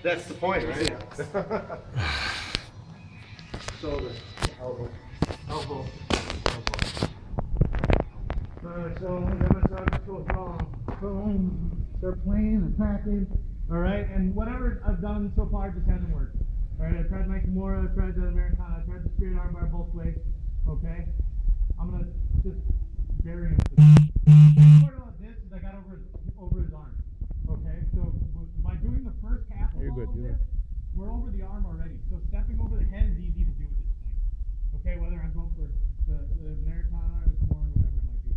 That's the point, right? Shoulder, elbow, elbow, elbow. Alright, so we got my side control wrong. Boom. Start playing, attacking. Alright, and whatever I've done so far just hasn't worked. Alright, I tried my Kimura, I tried the Americana, I tried the straight arm bar both ways. Okay? I'm gonna just bury him. The part about this is I got over his arm. Okay? So by doing the first half of all of this, we're over the arm already. So stepping over the head is easy to do at this point. Okay, whether I'm going for the Americana or the Kimura or whatever it might be.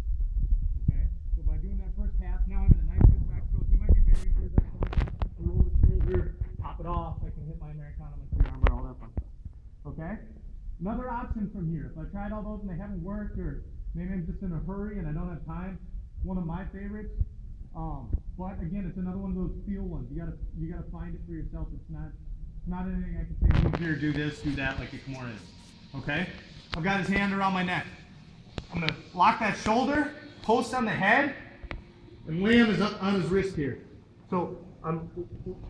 Okay? So by doing that first half, now I'm in a nice good back stroke. He might be very good at that point. Roll the shoulder, pop it off. I can hit my Americana, my three arm bar, all that fun stuff. Okay? Another option from here, if I tried all those and they haven't worked, or maybe I'm just in a hurry and I don't have time, one of my favorites. But again, it's another one of those feel ones. You gotta find it for yourself. It's not anything I can say. Move here, do this, do that, like a Kimura is. Okay? I've got his hand around my neck. I'm gonna lock that shoulder, post on the head, and lay on his wrist here. So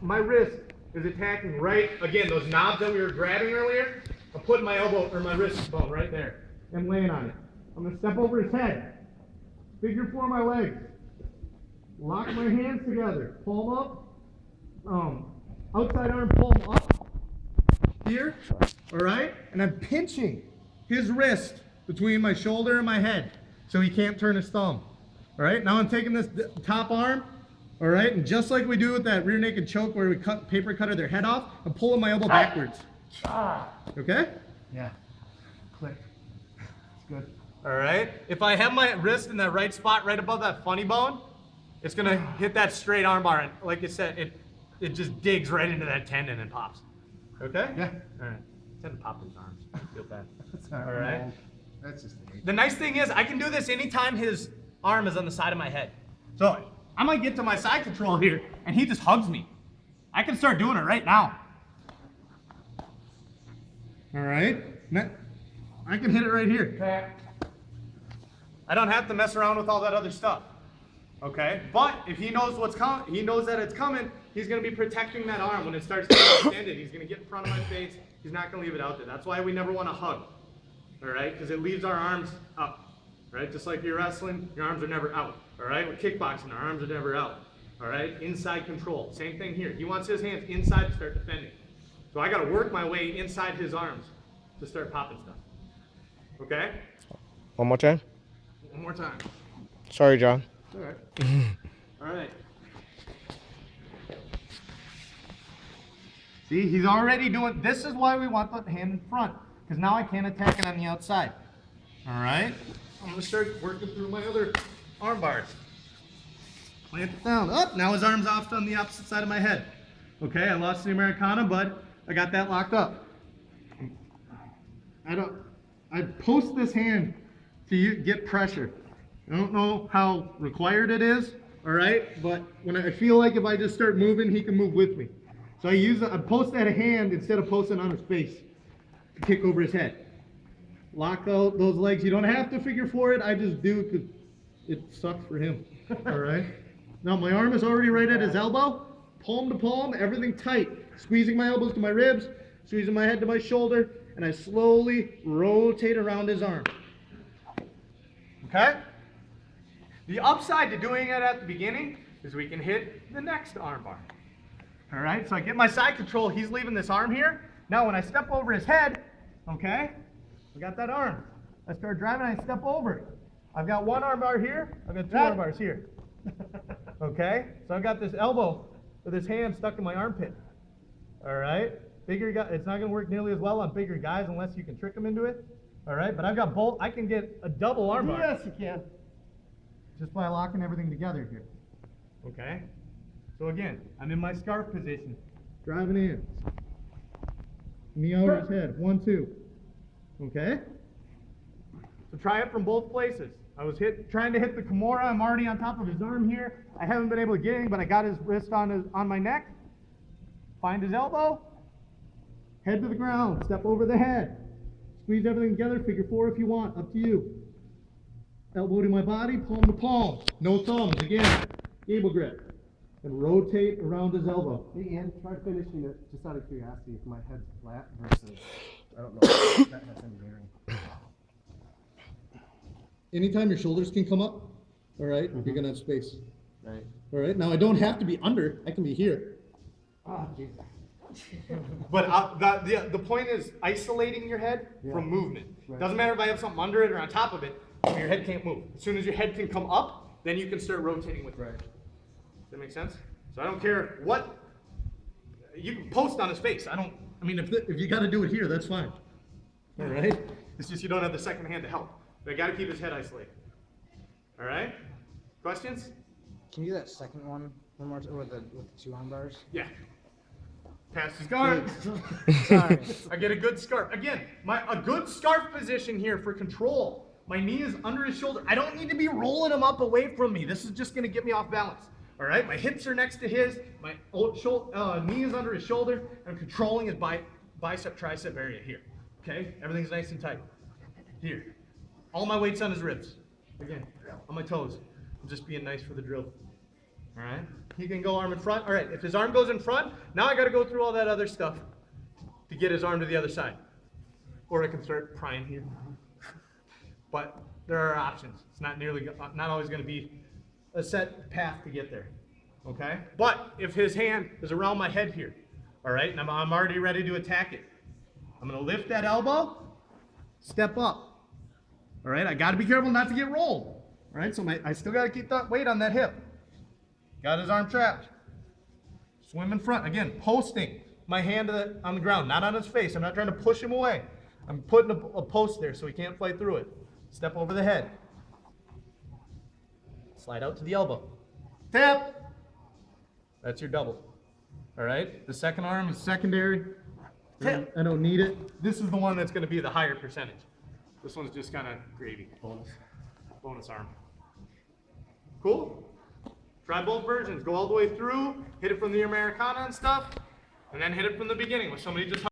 my wrist is attacking right, again, those knobs that we were grabbing earlier. I'm putting my elbow or my wrist bone right there and laying on it. I'm gonna step over his head, figure four my legs, lock my hands together, palm up, outside arm palm up here, all right? And I'm pinching his wrist between my shoulder and my head so he can't turn his thumb. All right, now I'm taking this top arm, all right, and just like we do with that rear naked choke where we paper cutter their head off, I'm pulling my elbow backwards. Okay? Yeah. Click. It's good. All right. If I have my wrist in that right spot, right above that funny bone, it's gonna hit that straight arm bar, and like I said, it just digs right into that tendon and pops. Okay? Yeah. All right. Tend to pop his arms. I feel bad. All right. That's just the The nice thing is I can do this anytime his arm is on the side of my head. So I might get to my side control here, and he just hugs me. I can start doing it right now. All right. I can hit it right here. I don't have to mess around with all that other stuff. Okay? But if he knows what's coming, he knows that it's coming, he's going to be protecting that arm when it starts getting extended. He's going to get in front of my face. He's not going to leave it out there. That's why we never want to hug. All right? Because it leaves our arms up. Right? Just like you're wrestling, your arms are never out. All right? With kickboxing, our arms are never out. All right? Inside control. Same thing here. He wants his hands inside to start defending. So I got to work my way inside his arms to start popping stuff. Okay? One more time. One more time. Sorry, John. All right. All right. See, he's already doing, this is why we want the hand in front, because now I can't attack it on the outside. All right? I'm going to start working through my other arm bars. Plant it down. Oh, now his arm's off on the opposite side of my head. Okay, I lost the Americana, but I got that locked up. I post this hand to get pressure. I don't know how required it is, all right? But when I feel like if I just start moving, he can move with me. So I post at a hand instead of posting on his face to kick over his head. Lock out those legs. You don't have to figure for it. I just do because it sucks for him, all right? Now my arm is already right at his elbow, palm to palm, everything tight. Squeezing my elbows to my ribs, squeezing my head to my shoulder, and I slowly rotate around his arm. Okay? The upside to doing it at the beginning is we can hit the next arm bar. All right, so I get my side control. He's leaving this arm here. Now when I step over his head, okay, I got that arm. I start driving, I step over it. I've got one arm bar here, I've got two arm bars here. Okay, so I've got this elbow with his hand stuck in my armpit. All right, bigger guy, it's not gonna work nearly as well on bigger guys unless you can trick them into it. All right, but I've got both, I can get a double arm bar. Yes, you can. Just by locking everything together here. Okay? So again, I'm in my scarf position. Driving in. Knee over his head. 1, 2. Okay? So try it from both places. I was trying to hit the Kimura. I'm already on top of his arm here. I haven't been able to get anything, but I got his wrist on my neck. Find his elbow. Head to the ground. Step over the head. Squeeze everything together. Figure 4 if you want. Up to you. Elbow to my body, palm to palm. No thumbs, again. Gable grip. and rotate around his elbow. Hey, Ian, try finishing it just out of curiosity if my head's flat versus, I don't know if that has any bearing. Anytime your shoulders can come up, all right, you're gonna have space. Right. All right, now I don't have to be under, I can be here. Oh, Jesus. But the point is isolating your head from movement. Right. Doesn't matter if I have something under it or on top of it, your head can't move. As soon as your head can come up, then you can start rotating with it. Right. Does that make sense? So I don't care what, you can post on his face. I mean, If you gotta do it here, that's fine. All right? it's just you don't have the second hand to help. But I gotta keep his head isolated. All right? Questions? Can you do that second one more time with the 2 arm bars? Yeah. Pass his guard. Sorry. I get a good scarf. Again, a good scarf position here for control. My knee is under his shoulder. I don't need to be rolling him up away from me. This is just going to get me off balance. All right? My hips are next to his. My knee is under his shoulder. I'm controlling his bicep tricep area here. Okay? Everything's nice and tight. Here. All my weight's on his ribs. Again, on my toes. I'm just being nice for the drill. All right? He can go arm in front. All right, if his arm goes in front, now I got to go through all that other stuff to get his arm to the other side. Or I can start prying here. But there are options. It's not always going to be a set path to get there. Okay? But if his hand is around my head here, all right, and I'm already ready to attack it, I'm going to lift that elbow, step up. All right? I got to be careful not to get rolled. All right? So I still got to keep that weight on that hip. Got his arm trapped. Swim in front. Again, posting my hand on the ground, not on his face. I'm not trying to push him away. I'm putting a post there so he can't fight through it. Step over the head. Slide out to the elbow. Tap. That's your double. All right? The second arm is secondary. Tap. I don't need it. This is the one that's going to be the higher percentage. This one's just kind of gravy. Bonus arm. Cool? Try both versions. Go all the way through, hit it from the Americana and stuff, and then hit it from the beginning with somebody just